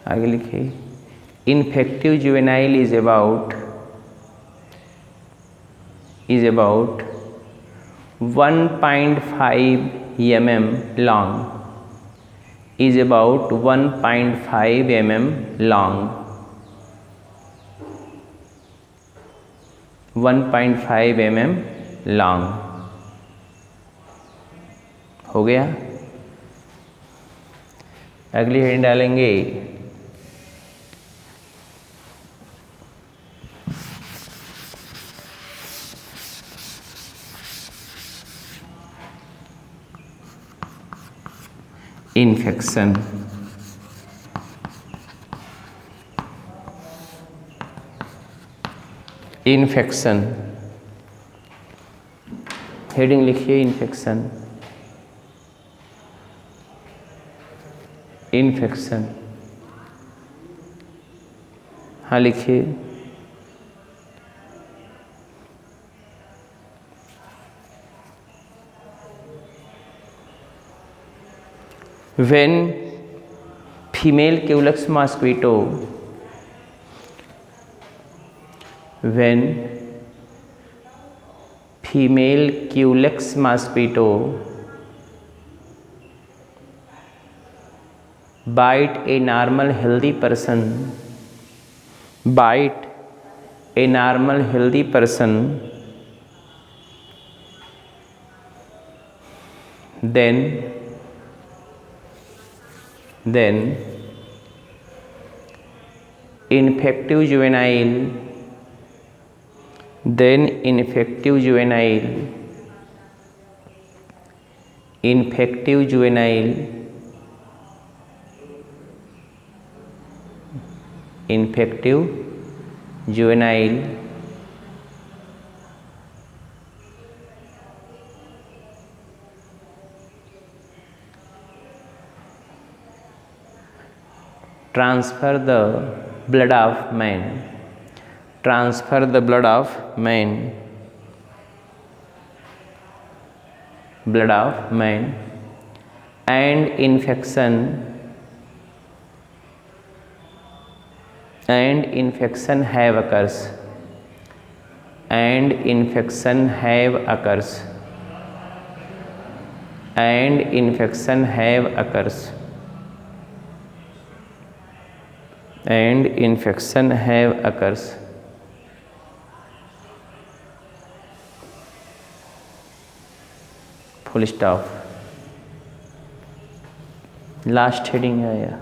आगे लिखिए, infective juvenile is about 1.5 mm long, is about 1.5 mm long, 1.5 mm long। हो गया। अगली हेडिंग डालेंगे इन्फेक्शन। इन्फेक्शन हेडिंग लिखिए, इन्फेक्शन। इन्फेक्शन, हाँ लिखिए। When female Culex mosquito, when female Culex mosquito bite a normal healthy person, bite a normal healthy person, then infective juvenile, infective juvenile transfer the blood of man, transfer the blood of man, blood of man, and infection have occurs, and infection have occurs, and infection have occurs, and infection have occurs। Full stop. Last heading है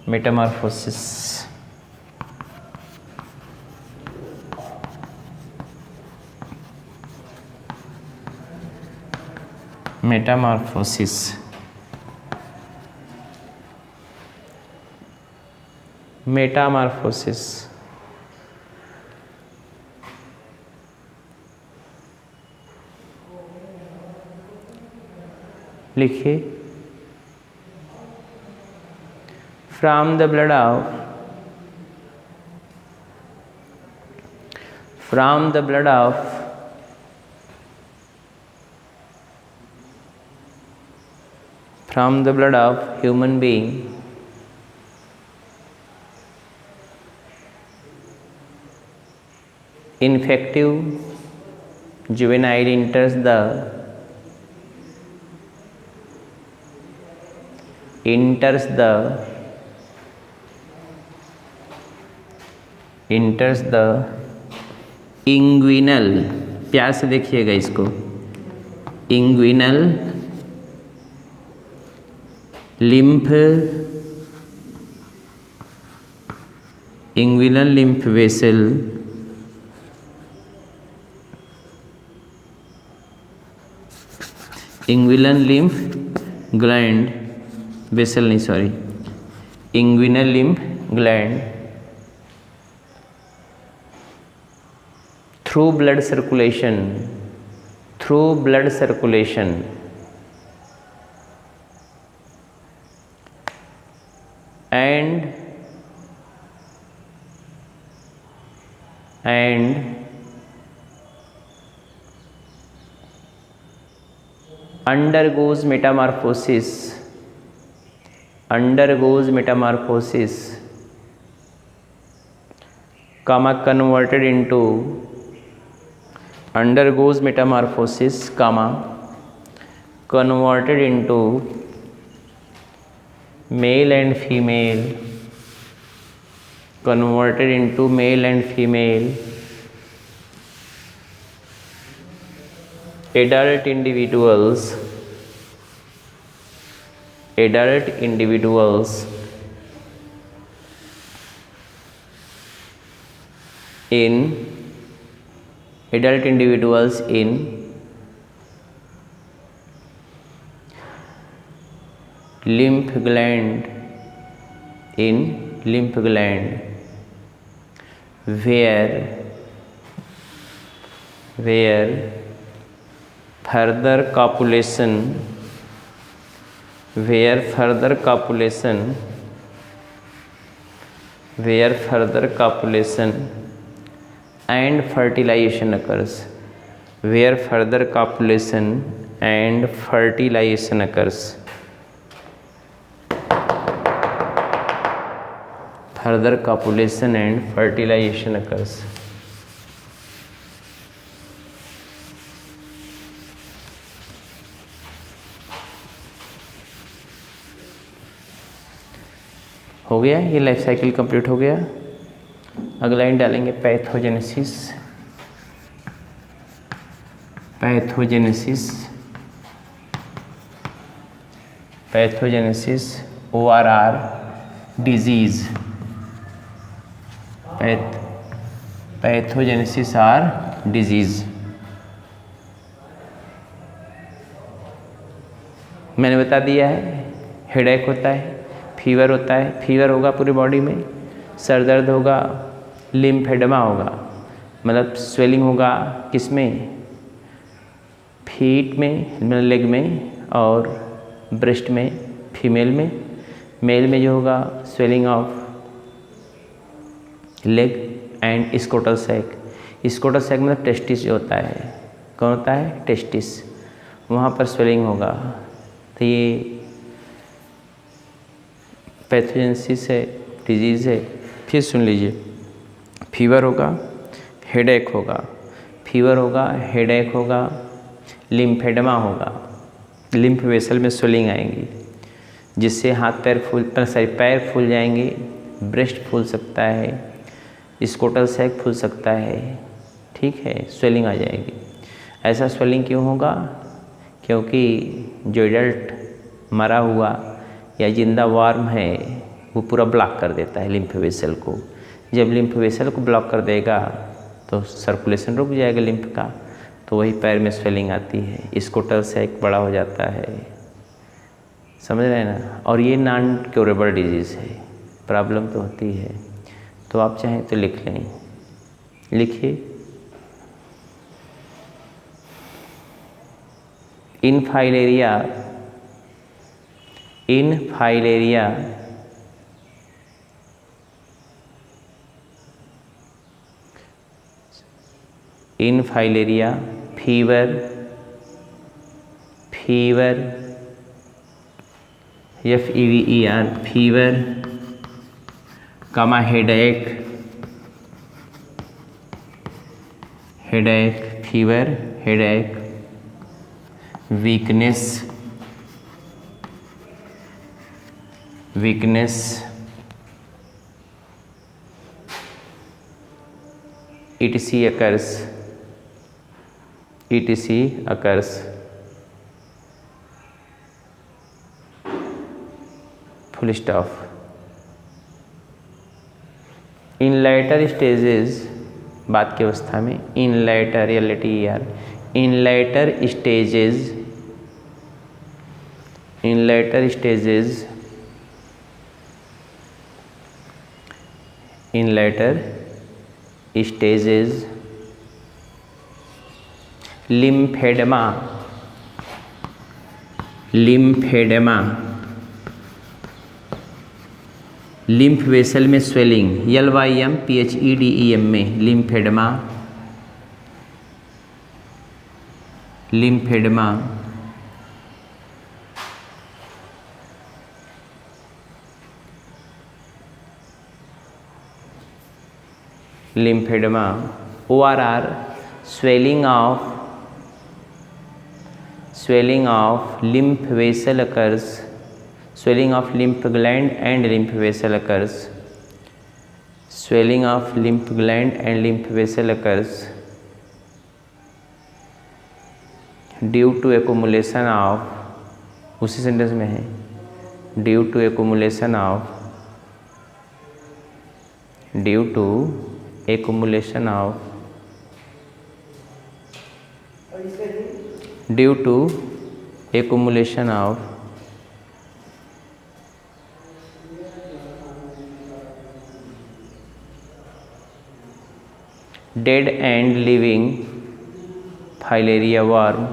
Metamorphosis. Metamorphosis, Metamorphosis लिखिए। From the blood of, from the blood of from the blood of human being, infective juvenile enters the inguinal, प्यार से देखिएगा इसको, inguinal lymph, inguinal lymph vessel, inguinal lymph gland, vessel नहीं sorry, inguinal lymph gland through blood circulation, through blood circulation and undergoes metamorphosis, undergoes metamorphosis comma converted into, undergoes metamorphosis, comma converted into male and female, converted into male and female adult individuals in adult individuals in lymph gland, where further copulation and fertilization occurs, where further copulation and fertilization occurs, further copulation and fertilization occurs. हो गया, ये life cycle complete हो गया। अगला line डालेंगे pathogenesis, ORR disease, pathogenesis or disease. मैंने बता दिया है, हेडेक होता है, फीवर होता है, फीवर होगा पूरी बॉडी में, सर दर्द होगा, लिम्फेडेमा होगा, मतलब स्वेलिंग होगा किसमें, फीट में, मतलब लेग में, और ब्रेस्ट में फीमेल में। मेल में जो होगा swelling of leg and scrotal sac. Scrotal sac मतलब टेस्टिस जो होता है, कौन होता है, टेस्टिस, वहाँ पर स्वेलिंग होगा। तो ये पैथोजेनेसिस है, डिजीज़ है। फिर सुन लीजिए, फीवर होगा, हेडेक होगा, लिम्फेडेमा होगा, लिम्फ वेसल में स्वेलिंग आएंगी जिससे पैर फूल जाएंगे, ब्रेस्ट फूल सकता है, स्कोटल सैक फूल सकता है, ठीक है, स्वेलिंग आ जाएगी। ऐसा स्वेलिंग क्यों होगा, क्योंकि जो एडल्ट मरा हुआ या जिंदा वार्म है वो पूरा ब्लॉक कर देता है लिम्फ वेसल को। जब लिम्फ वेसल को ब्लॉक कर देगा तो सर्कुलेशन रुक जाएगा लिम्फ का, तो वही पैर में स्वेलिंग आती है, स्कोटल सैक बड़ा हो जाता है, समझ रहे हैं ना। और ये नॉन क्योरेबल डिजीज़ है, प्रॉब्लम तो होती है। तो आप चाहें तो लिख लें, लिखिए, इनफाइलेरिया फीवर FEVER फीवर, कमा headache fever, headache, weakness etc occurs, full stop। इन later stages, बाद की अवस्था में, इन later stages lymphoedema lymph vessel में स्वेलिंग, LYMPHEDEM में lymphoedema lymphedema. ORR, swelling of lymph vessel occurs. Swelling of lymph gland and lymph vessel occurs. Swelling of lymph gland and lymph vessel occurs due to accumulation of, उसी sentence में है, due to accumulation of dead and living filaria worm.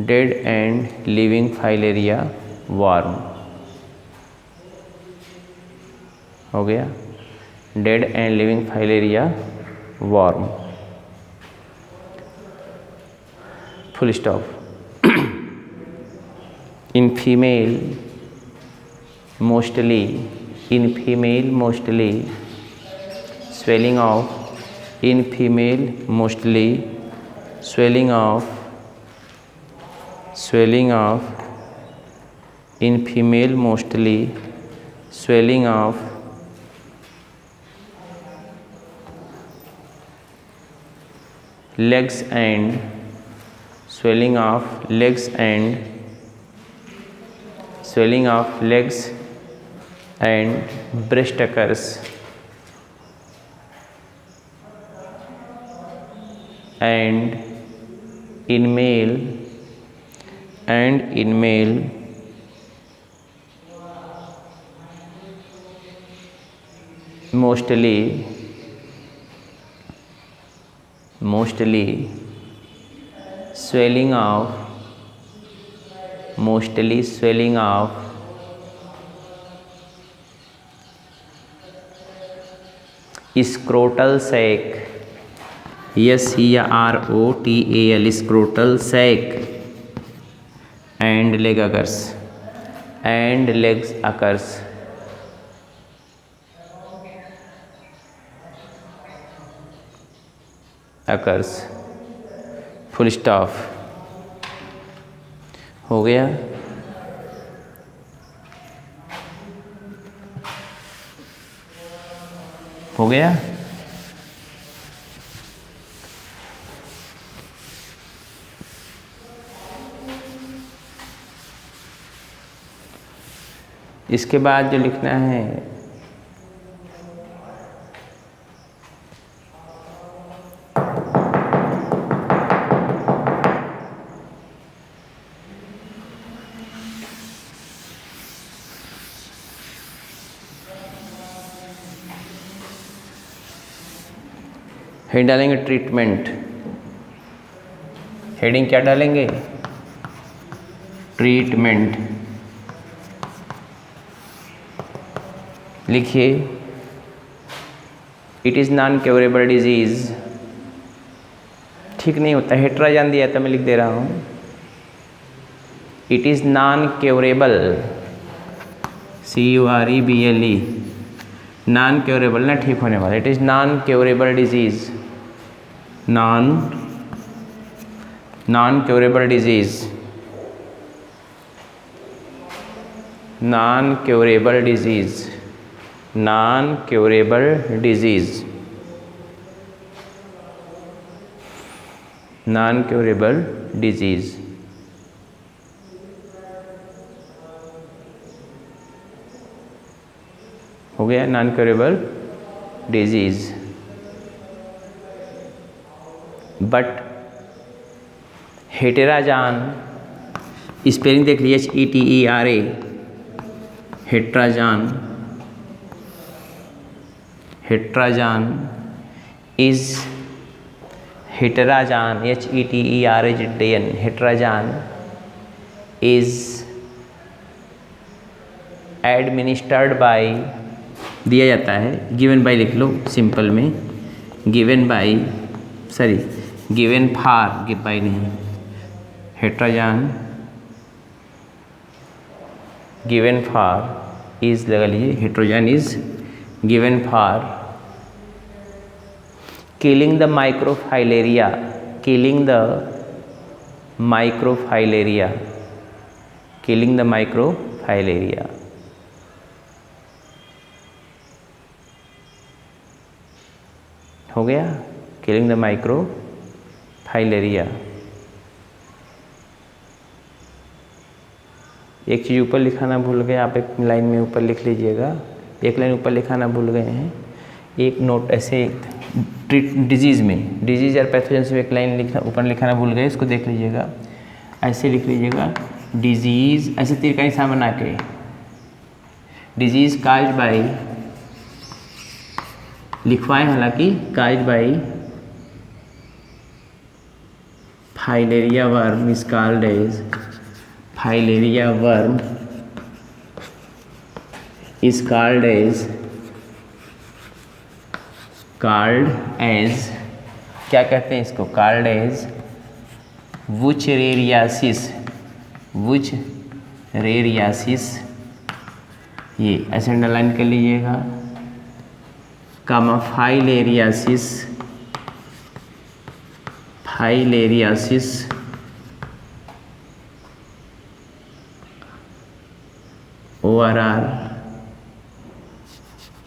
Dead and living filaria worm हो गया, dead and living filaria worm, full stop. In female mostly swelling of legs and breast occurs. And in male mostly swelling of scrotal sac, SCROTAL, scrotal sac, and legs occurs, full stop. हो गया। इसके बाद जो लिखना है, head डालेंगे treatment. Heading क्या डालेंगे? ट्रीटमेंट। लिखिए, it is non curable disease. ठीक नहीं होता, हेट्राजान दिया था, मैं लिख दे रहा हूँ। It is non curable, CUREBLE, non curable ना ठीक होने वाला। It is non curable disease, non curable disease, non curable disease, non curable disease, non curable disease. हो गया, non curable disease. But hetrazan, spelling देख लीजिए, HETERA, hetrazan, hetrazan is, hetrazan, HETERAZAN, hetrazan is administered by, दिया जाता है, given by लिख लो simple में, given by, sorry given for, give by नहीं, हेट्राजान गिवन फॉर इज लगा लीजिए, हेट्रोजान is given for killing the microfilaria, killing the microfilaria, killing the microfilaria. हो गया, killing the microfilaria. एक चीज़ ऊपर लिखाना भूल गए आप, एक लाइन में ऊपर लिख लीजिएगा, एक लाइन ऊपर लिखाना भूल गए हैं, एक नोट ऐसे डिजीज़ में, डिजीज़ और पैथोजेंस में एक लाइन लिखना ऊपर लिखाना भूल गए, इसको देख लीजिएगा, ऐसे लिख लीजिएगा, डिजीज़ ऐसे तीर का निशान बना के, डिजीज़ काज्ड बाई, लिखवाएं हालांकि, caused by filaria worm is called as, filaria worm is called as क्या कहते हैं इसको, called as वुचरेरियासिस, वुचरेरियासिस, ये ऐसे अंडरलाइन कर लीजिएगा, comma filariasis, filariasis, ORR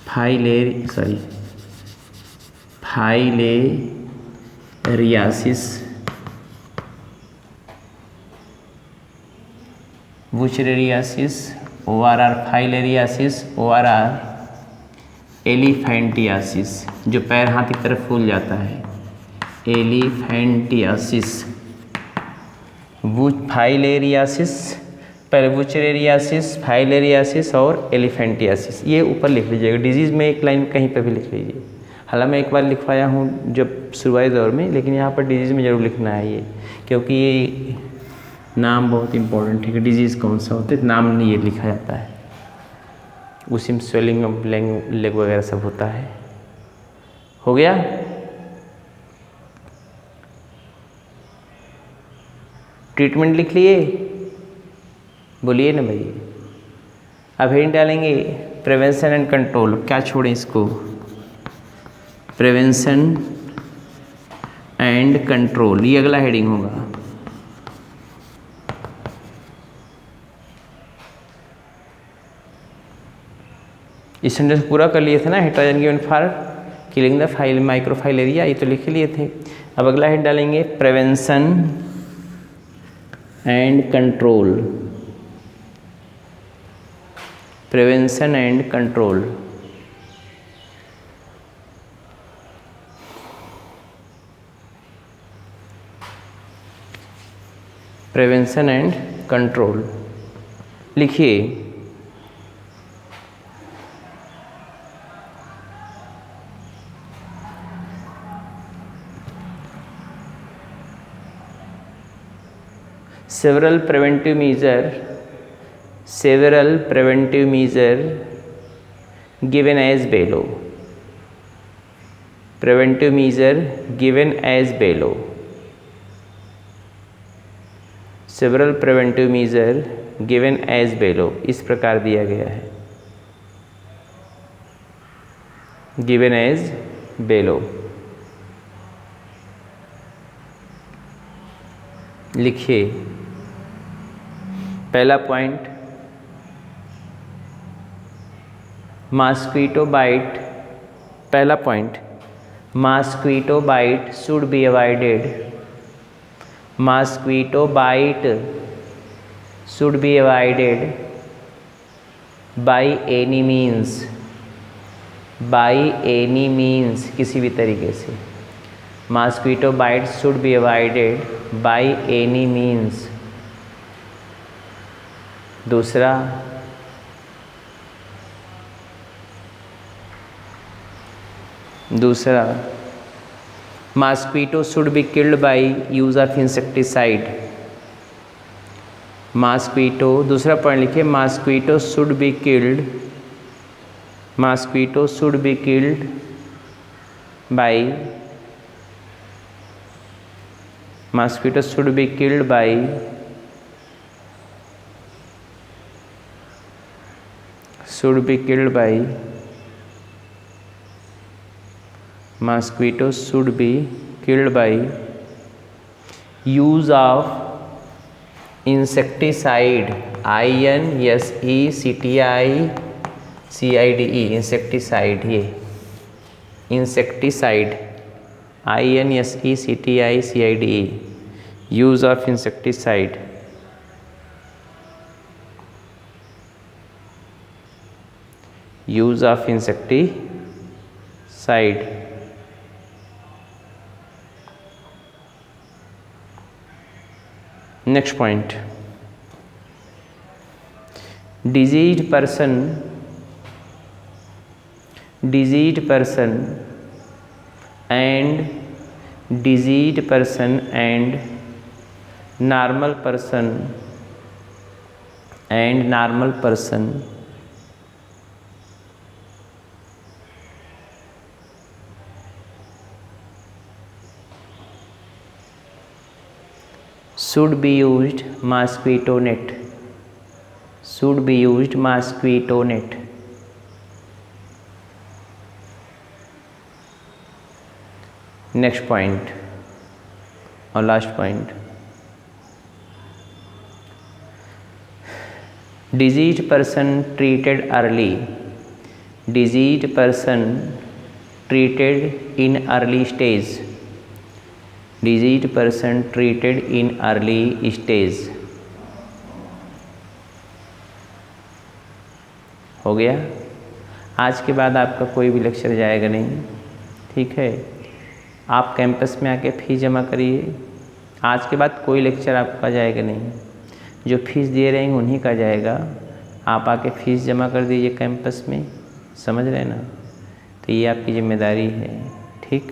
filariasis, wuchereriasis, ORR filariasis, ORR elephantiasis, जो पैर हाथ की तरफ फूल जाता है, एलिफेंटियासिस, फाइलेरियासिस, पहले वुचरेरियासिस, फाइलेरियासिस और एलिफेंटियासिस, ये ऊपर लिख लीजिएगा, डिजीज़ में एक लाइन कहीं पर भी लिख लीजिए। हालांकि मैं एक बार लिखवाया हूँ जब शुरुआती दौर में, लेकिन यहाँ पर डिजीज़ में ज़रूर लिखना है ये, क्योंकि ये नाम बहुत इंपॉर्टेंट है कि डिजीज़ कौन सा होता है, नाम नहीं ये लिखा जाता है, उसी में स्वेलिंग ऑफ लेग वगैरह सब होता है। हो गया, ट्रीटमेंट लिख लिए, बोलिए ना भाई। अब हेडिंग डालेंगे प्रिवेंशन एंड कंट्रोल, क्या छोड़ें इसको, प्रिवेंशन एंड कंट्रोल, ये अगला हेडिंग होगा। इस सेंटेंस पूरा कर लिए थे ना, hetrazan given for killing the microfilaria, ये तो लिख लिए थे। अब अगला हेड डालेंगे prevention and control, prevention and control, prevention and control लिखिए। several preventive measure given as below, preventive measure given as below, several preventive measure given as below, इस प्रकार दिया गया है, given as below। लिखिए पहला पॉइंट, मॉस्क्वीटो बाइट, पहला point, mosquito bite should be avoided, mosquito bite should be avoided by any means, by any means, किसी भी तरीके से, mosquito bite should be avoided by any means. दूसरा, mosquito should be killed by use of insecticide, mosquito, दूसरा point लिखिए, mosquito should be killed, mosquito should be killed by, mosquitoes should be killed by mosquitoes should be killed by use of insecticide, insecticide, insecticide, ये insecticide, insecticide, use of insecticide, use of insecticide. Next point, diseased person and diseased person and normal person should be used mosquito net, should be used mosquito net. Next point और last point, diseased person treated early, diseased person treated in early stage, diseased person treated in early stage. हो गया। आज के बाद आपका कोई भी lecture जाएगा नहीं, ठीक है। आप कैंपस में आके फ़ीस जमा करिए। आज के बाद कोई लेक्चर आपका जाएगा नहीं, जो फीस दे रहे हैं उन्हीं का जाएगा। आप आके फ़ीस जमा कर दीजिए कैंपस में, समझ रहे हैं ना। तो ये आपकी जिम्मेदारी है, ठीक।